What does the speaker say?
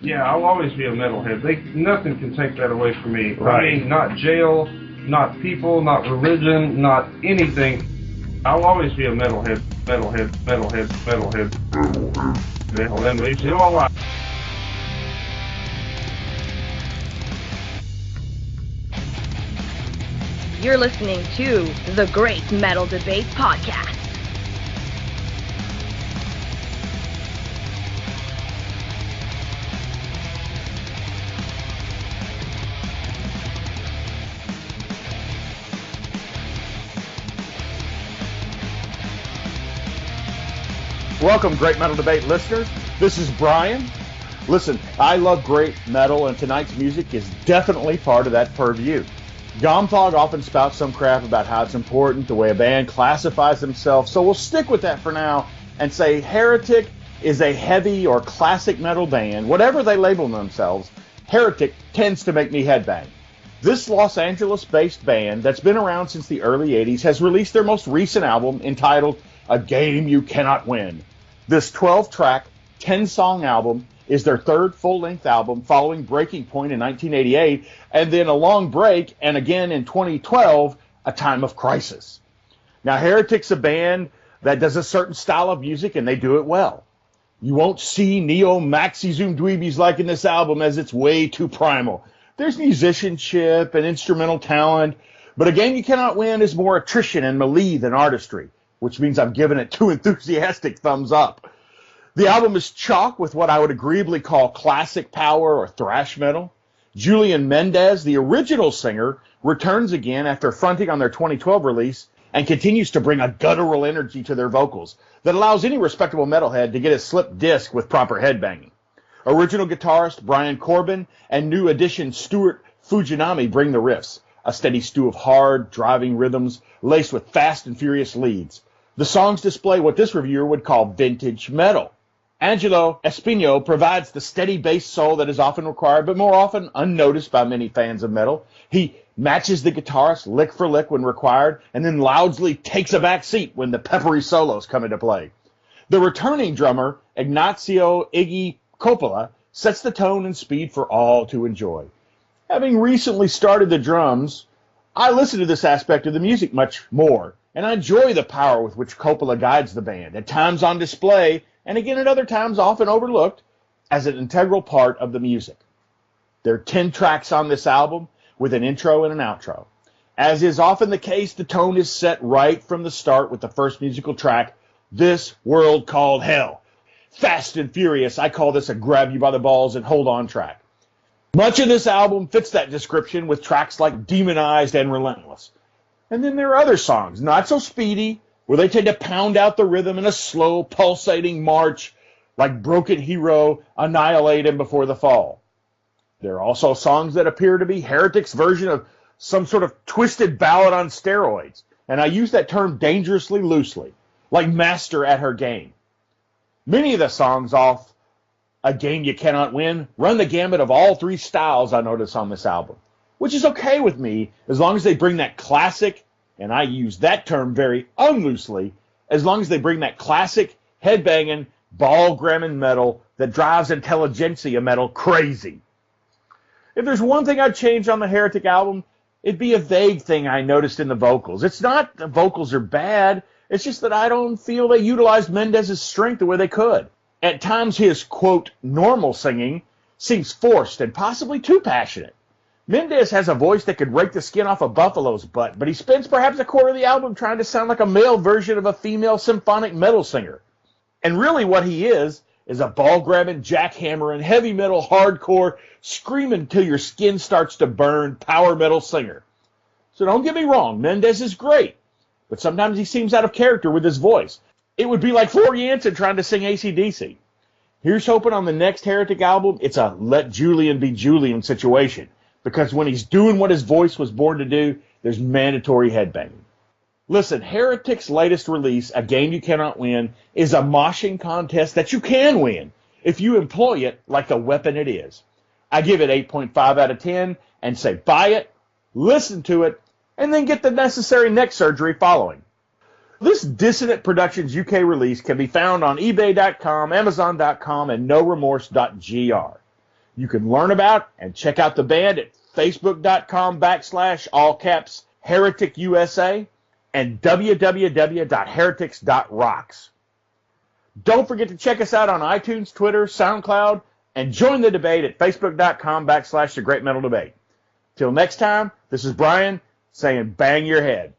Yeah, I'll always be a metalhead. Nothing can take that away from me. Right. I mean, not jail, not people, not religion, not anything. I'll always be a metalhead. You're listening to the Great Metal Debate Podcast. Welcome, Great Metal Debate listeners. This is Brian. Listen, I love great metal, and tonight's music is definitely part of that purview. Gomthog often spouts some crap about how it's important the way a band classifies themselves, so we'll stick with that for now and say Heretic is a heavy or classic metal band. Whatever they label themselves, Heretic tends to make me headbang. This Los Angeles-based band that's been around since the early 80s has released their most recent album entitled A Game You Cannot Win. This 12-track, 10-song album is their third full-length album following Breaking Point in 1988, and then a long break, and again in 2012, A Time of Crisis. Now, Heretic's a band that does a certain style of music, and they do it well. You won't see neo-maxi zoom dweebies like in this album, as it's way too primal. There's musicianship and instrumental talent, but A Game You Cannot Win is more attrition and melee than artistry, which means I'm giving it 2 enthusiastic thumbs up. The album is chock with what I would agreeably call classic power or thrash metal. Julian Mendez, the original singer, returns again after fronting on their 2012 release and continues to bring a guttural energy to their vocals that allows any respectable metalhead to get a slipped disc with proper headbanging. Original guitarist Brian Corbin and new addition Stuart Fujinami bring the riffs, a steady stew of hard, driving rhythms laced with fast and furious leads. The songs display what this reviewer would call vintage metal. Angelo Espino provides the steady bass soul that is often required, but more often unnoticed by many fans of metal. He matches the guitarist lick for lick when required, and then loudly takes a back seat when the peppery solos come into play. The returning drummer, Ignacio Iggy Coppola, sets the tone and speed for all to enjoy. Having recently started the drums, I listen to this aspect of the music much more, and I enjoy the power with which Coppola guides the band, at times on display, and again at other times often overlooked, as an integral part of the music. There are 10 tracks on this album, with an intro and an outro. As is often the case, the tone is set right from the start with the first musical track, This World Called Hell. Fast and furious, I call this a grab you by the balls and hold on track. Much of this album fits that description with tracks like Demonized and Relentless. And then there are other songs, not so speedy, where they tend to pound out the rhythm in a slow, pulsating march, like Broken Hero, Annihilate Him Before the Fall. There are also songs that appear to be Heretic's version of some sort of twisted ballad on steroids, and I use that term dangerously loosely, like Master at Her Game. Many of the songs off A Game You Cannot Win run the gamut of all 3 styles I notice on this album, which is okay with me as long as they bring that classic, and I use that term very unloosely, as long as they bring that classic, headbanging, ball-gramming metal that drives intelligentsia metal crazy. If there's one thing I'd change on the Heretic album, it'd be a vague thing I noticed in the vocals. It's not the vocals are bad, it's just that I don't feel they utilized Mendez's strength the way they could. At times his, quote, normal singing seems forced and possibly too passionate. Mendez has a voice that could rake the skin off a buffalo's butt, but he spends perhaps a quarter of the album trying to sound like a male version of a female symphonic metal singer. And really what he is a ball-grabbing, jackhammering, heavy metal, hardcore, screaming till your skin starts to burn power metal singer. So don't get me wrong, Mendez is great, but sometimes he seems out of character with his voice. It would be like Floor Jansen trying to sing AC/DC. Here's hoping on the next Heretic album, it's a let Julian be Julian situation. Because when he's doing what his voice was born to do, there's mandatory headbanging. Listen, Heretic's latest release, A Game You Cannot Win, is a moshing contest that you can win if you employ it like the weapon it is. I give it 8.5 out of 10 and say buy it, listen to it, and then get the necessary neck surgery following. This Dissonant Productions UK release can be found on eBay.com, Amazon.com, and NoRemorse.gr. You can learn about and check out the band at facebook.com/all caps Heretic USA and www.heretics.rocks. Don't forget to check us out on iTunes, Twitter, SoundCloud, and join the debate at facebook.com/the Great Metal Debate. Till next time, this is Brian saying bang your head.